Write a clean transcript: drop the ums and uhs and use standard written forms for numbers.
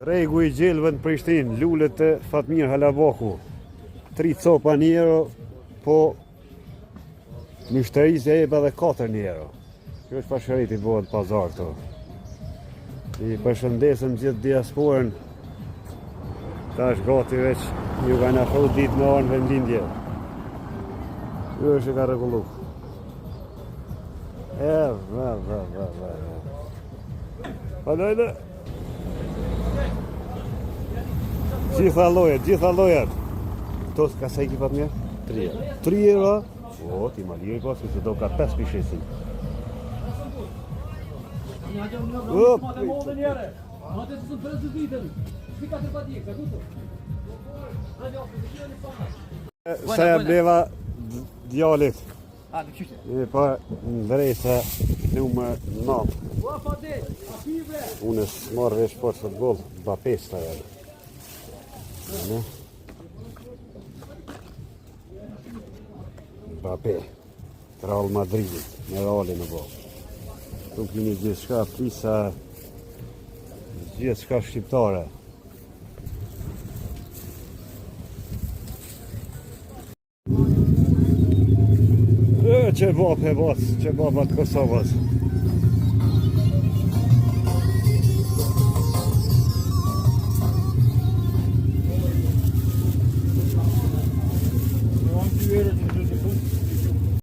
Regu I gjelëve në Prishtinë, lullet të Fatmir Halabaku. 3 copa €1, po mishterisë e eba dhe 4 €. Kjo është pashërit I bëhet pazar këto. I përshëndesëm gjithë diasporën. Ta është gati veç ju ka në afru ditë në anë vendindje. Kjo është ka regullu. Hajde. Gjitha llojet. Këto ka sa I ki Fatmir? 3 €. O, ti ma lirë pas, se do ka 5 pishesin. Sa ja bleva djalit. Pa ndrejsa numër 9. Unë s'marrë vesh për futboll, Bapesta edhe. Mbappé, Real Madridit, me Realin në bo. Tu kini gjithë shka prisa, gjithë shka shqiptare. Që bap e bas, që babat Kosovës.